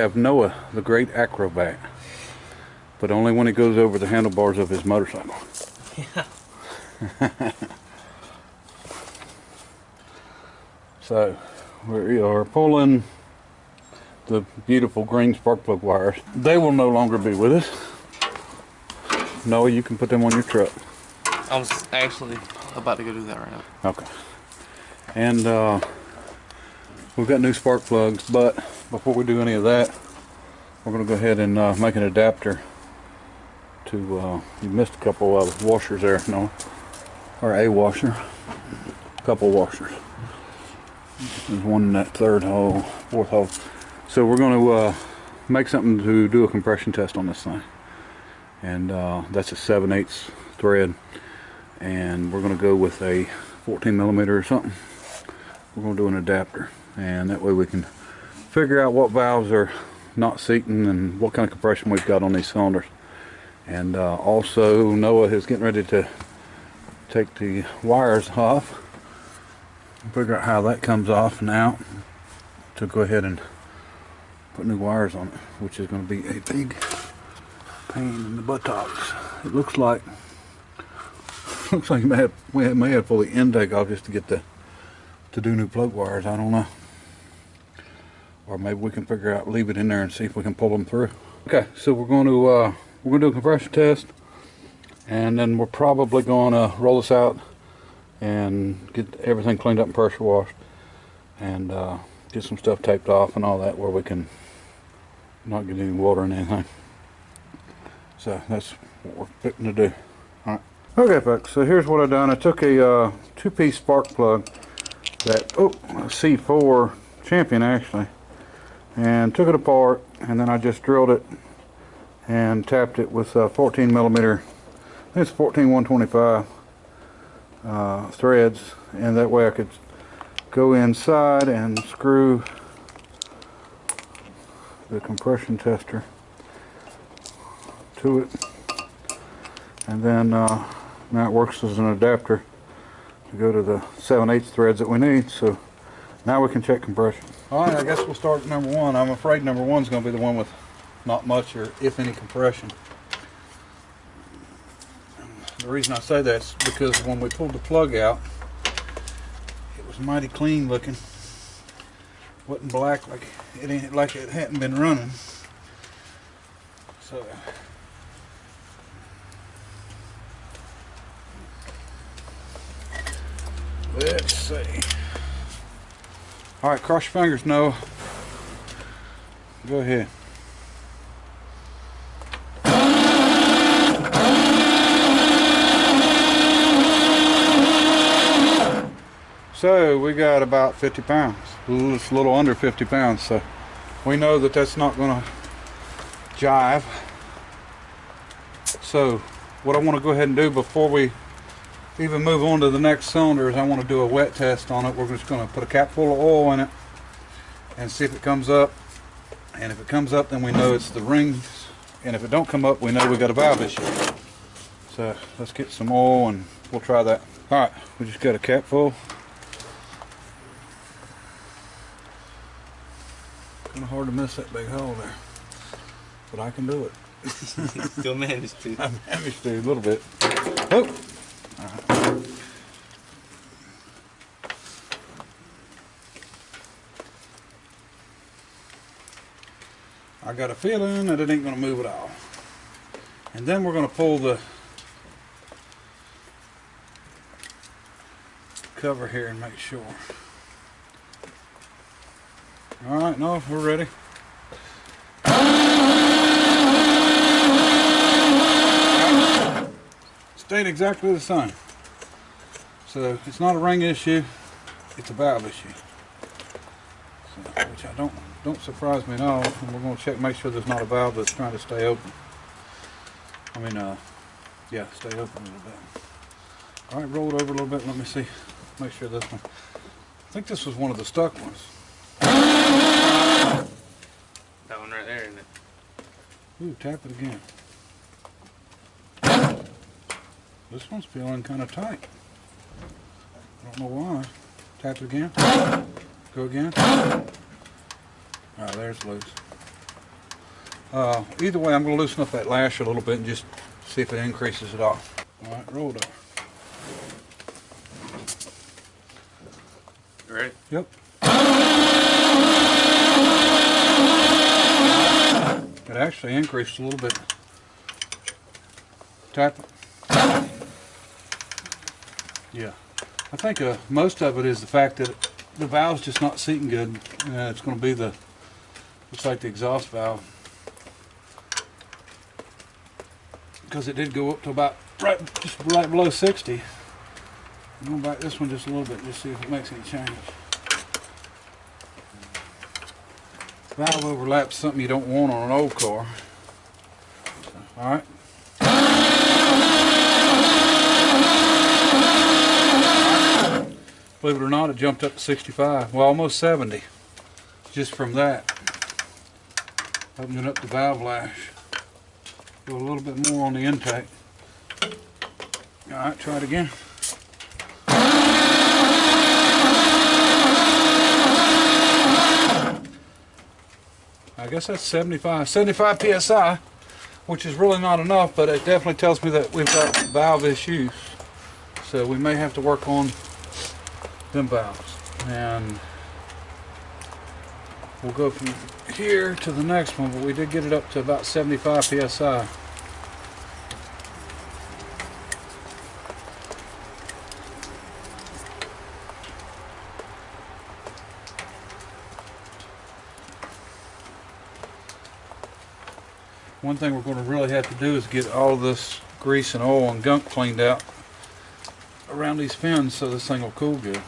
have Noah, the great acrobat, but only when he goes over the handlebars of his motorcycle. Yeah. So we are pulling the beautiful green spark plug wires. They will no longer be with us. Noah, you can put them on your truck. I was actually about to go do that right now. Okay. And we've got new spark plugs, but before we do any of that, we're going to go ahead and make an adapter to, you missed a couple of washers there, Noah, or a washer, a couple washers. There's one in that third hole, fourth hole. So we're going to make something to do a compression test on this thing. And that's a 7/8 thread. And we're going to go with a 14 millimeter or something. We're going to do an adapter. And that way we can figure out what valves are not seating and what kind of compression we've got on these cylinders. And also Noah is getting ready to take the wires off. Figure out how that comes off and out to go ahead and put new wires on it, which is going to be a big pain in the buttocks. It looks like we may have pull the intake off just to get to do new plug wires. I don't know, or maybe we can figure out, leave it in there and see if we can pull them through. Okay, so we're going to do a compression test, and then we're probably going to roll this out and get everything cleaned up and pressure washed, and get some stuff taped off and all that, where we can not get any water in anything. So that's what we're fitting to do. All right. Okay, folks. So here's what I've done. I took a two-piece spark plug, that a C4 Champion actually, and took it apart, and then I just drilled it and tapped it with 14 millimeter. I think it's 14-125 threads, and that way I could go inside and screw the compression tester to it, and then now it works as an adapter to go to the 7/8 threads that we need. So now we can check compression. Alright, I guess we'll start with number one. I'm afraid number one is going to be the one with not much or if any compression. The reason I say that is because when we pulled the plug out, it was mighty clean looking. Wasn't black like it hadn't been running. So let's see. All right, cross your fingers, Noah. Go ahead. So we got about 50 pounds. It's a little under 50 pounds, so we know that that's not going to jive. So what I want to go ahead and do before we even move on to the next cylinder is I want to do a wet test on it. We're just going to put a cap full of oil in it and see if it comes up. And if it comes up, then we know it's the rings. And if it don't come up, we know we got a valve issue. So let's get some oil and we'll try that. All right, we just got a cap full. Kind of hard to miss that big hole there, but I can do it. Still managed to. I managed to a little bit. Oh. All right. I got a feeling that it ain't going to move at all. And then we're going to pull the cover here and make sure. All right, no, we're ready. Stayed exactly the same. So it's not a ring issue, it's a valve issue. So, which I don't surprise me at all. And we're going to check, make sure there's not a valve that's trying to stay open. I mean, yeah, stay open a little bit. All right, roll it over a little bit. Let me see. Make sure this one. I think this was one of the stuck ones. That one right there, isn't it? Ooh, tap it again. This one's feeling kind of tight. I don't know why. Tap it again. Go again. Alright, there's loose. Either way, I'm going to loosen up that lash a little bit and just see if it increases at all. Alright, roll it up. You ready? Yep. It actually increased a little bit. Tap it. Yeah. I think most of it is the fact that the valve's just not seating good. It's going to be looks like the exhaust valve. Because it did go up to about just right below 60. I'm going to back this one just a little bit, just see if it makes any change. Valve overlap's something you don't want on an old car. Alright. Believe it or not, it jumped up to 65. Well, almost 70. Just from that. Opening up the valve lash. Go a little bit more on the intake. Alright, try it again. I guess that's 75 PSI, which is really not enough, but it definitely tells me that we've got valve issues. So we may have to work on them valves. And we'll go from here to the next one, but we did get it up to about 75 PSI. One thing we're going to really have to do is get all this grease and oil and gunk cleaned out around these fins so this thing will cool good.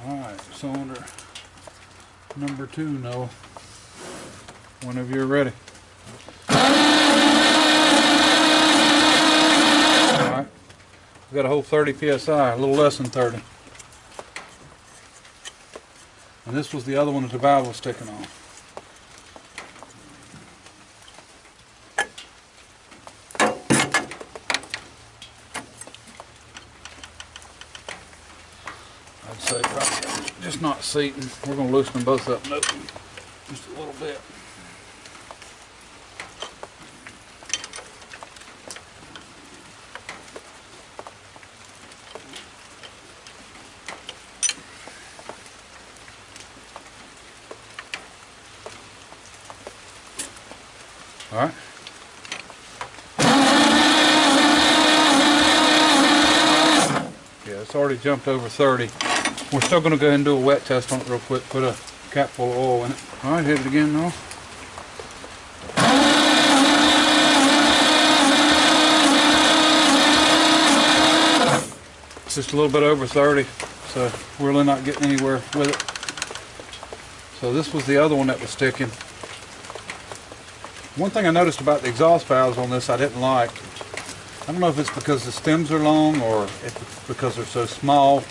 Alright, cylinder number 2, Noah. Whenever you're ready. Alright, we've got a whole 30 PSI, a little less than 30. And this was the other one that the valve was sticking on. I'd say probably just not seating. We're going to loosen them both up and open just a little bit. All right. Yeah, it's already jumped over 30. We're still going to go ahead and do a wet test on it real quick. Put a cap full of oil in it. All right, hit it again now. It's just a little bit over 30, so we're really not getting anywhere with it. So this was the other one that was sticking. One thing I noticed about the exhaust valves on this I didn't like. I don't know if it's because the stems are long or if it's because they're so small.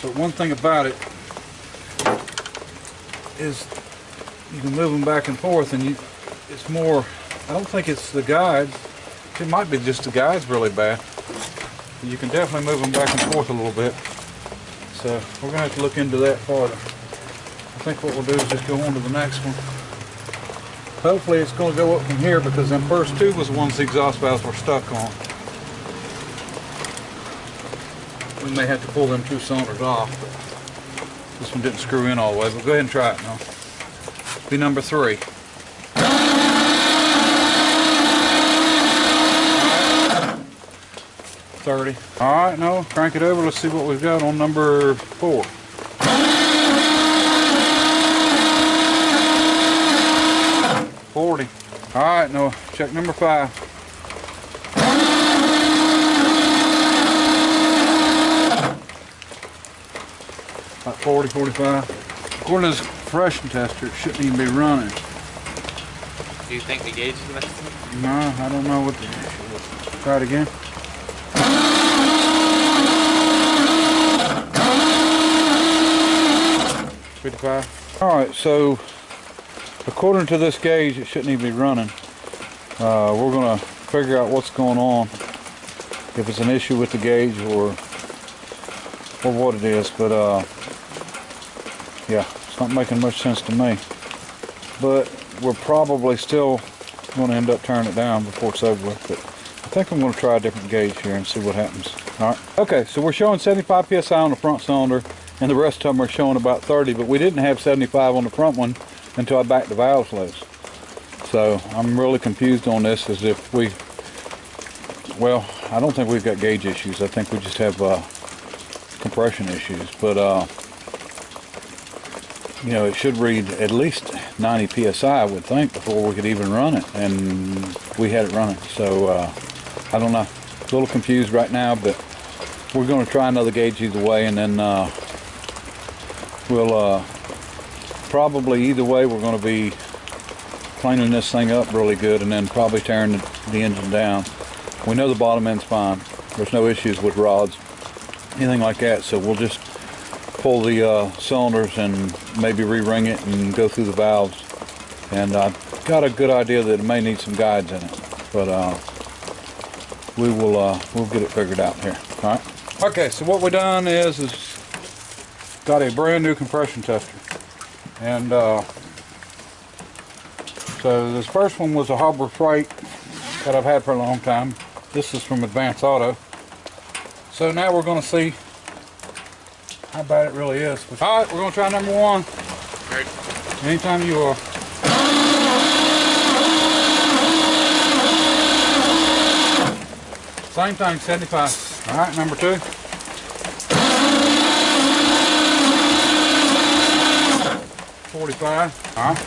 But one thing about it is you can move them back and forth, and it's more, I don't think it's the guides. It might be just the guides really bad. You can definitely move them back and forth a little bit. So we're going to have to look into that farther. I think what we'll do is just go on to the next one. Hopefully it's going to go up from here because them first two was the ones the exhaust valves were stuck on. We may have to pull them 2 cylinders off, but this one didn't screw in all the way, but go ahead and try it now. Be number 3. 30. Alright, now crank it over. Let's see what we've got on number 4. Alright, now check number 5. About 40, 45. According to this compression tester, it shouldn't even be running. Do you think the gauge is messed? No, I don't know what the issue is. Try it again. Alright, so according to this gauge, it shouldn't even be running. We're going to figure out what's going on, if it's an issue with the gauge or what it is. But yeah, It's not making much sense to me. But we're probably still going to end up turning it down before it's over with. But I think I'm going to try a different gauge here and see what happens. All right. Okay, so we're showing 75 psi on the front cylinder, and the rest of them are showing about 30. But we didn't have 75 on the front one until I backed the valves loose. So I'm really confused on this, as if well, I don't think we've got gauge issues. I think we just have compression issues. But you know, it should read at least 90 psi, I would think, before we could even run it, and we had it running. So I don't know, a little confused right now, but we're going to try another gauge either way, and then we'll probably either way we're going to be cleaning this thing up really good, and then probably tearing the engine down. We know the bottom end's fine. There's no issues with rods, anything like that, so we'll just pull the cylinders and maybe re-ring it and go through the valves. And I've got a good idea that it may need some guides in it, but we'll get it figured out here. All right. Okay, so what we done is got a brand new compression tester, and so this first one was a Harbor Freight that I've had for a long time. This is from Advance Auto. So now we're going to see how bad it really is. All right, we're going to try number one. Great. Anytime you are. Same thing, 75. All right, number two. 45. All right.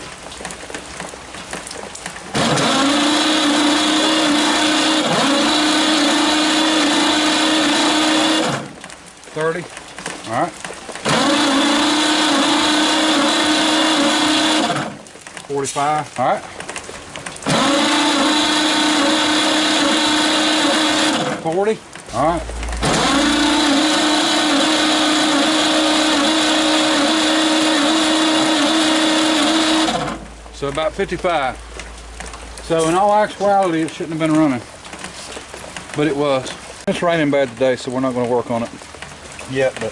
30. All right. 45. All right. 40. All right. 'So about 55. So in all actuality, it shouldn't have been running, but it was. It's raining bad today, so we're not going to work on it yet, but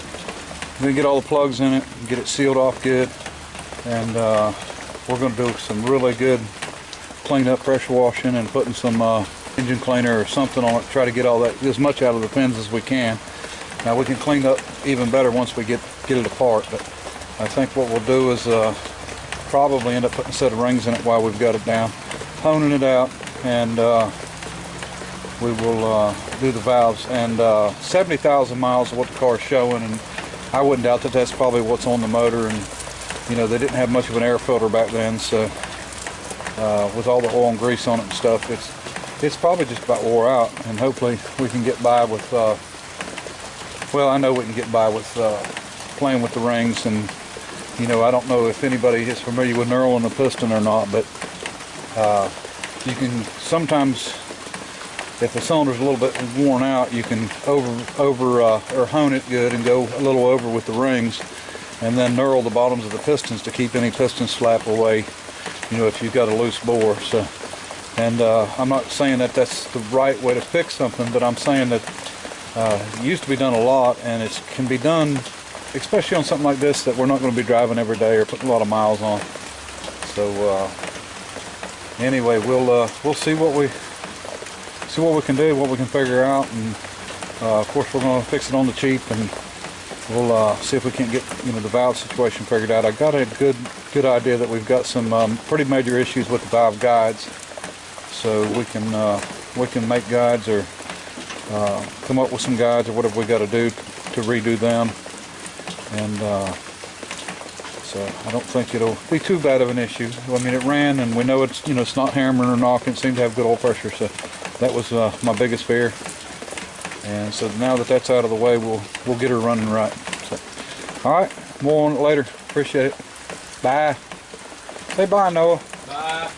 we're going to get all the plugs in it, get it sealed off good, and we're going to do some really good cleanup, pressure washing, and putting some engine cleaner or something on it, try to get all that, as much out of the pins as we can. Now we can clean up even better once we get it apart, but I think what we'll do is probably end up putting a set of rings in it while we've got it down, honing it out, and we will do the valves. And 70,000 miles is what the car is showing, and I wouldn't doubt that that's probably what's on the motor. And you know, they didn't have much of an air filter back then, so with all the oil and grease on it and stuff, it's probably just about wore out. And hopefully we can get by with well, I know we can get by with playing with the rings. And you know, I don't know if anybody is familiar with knurling a piston or not, but you can sometimes, if the cylinder's a little bit worn out, you can or hone it good and go a little over with the rings, and then knurl the bottoms of the pistons to keep any piston slap away, you know, if you've got a loose bore. So, and I'm not saying that that's the right way to fix something, but I'm saying that it used to be done a lot, and it can be done, especially on something like this that we're not going to be driving every day or putting a lot of miles on. So anyway, we'll see what we can do, what we can figure out, and of course we're going to fix it on the cheap, and we'll see if we can't get, you know, the valve situation figured out. I got a good idea that we've got some pretty major issues with the valve guides, so we can make guides, or come up with some guides, or whatever we got to do to redo them. And so I don't think it'll be too bad of an issue. I mean, it ran, and we know it's, you know, it's not hammering or knocking. It seemed to have good oil pressure, so that was my biggest fear. And so now that that's out of the way, we'll get her running right. So, all right, more on it later. Appreciate it. Bye. Say bye, Noah. Bye.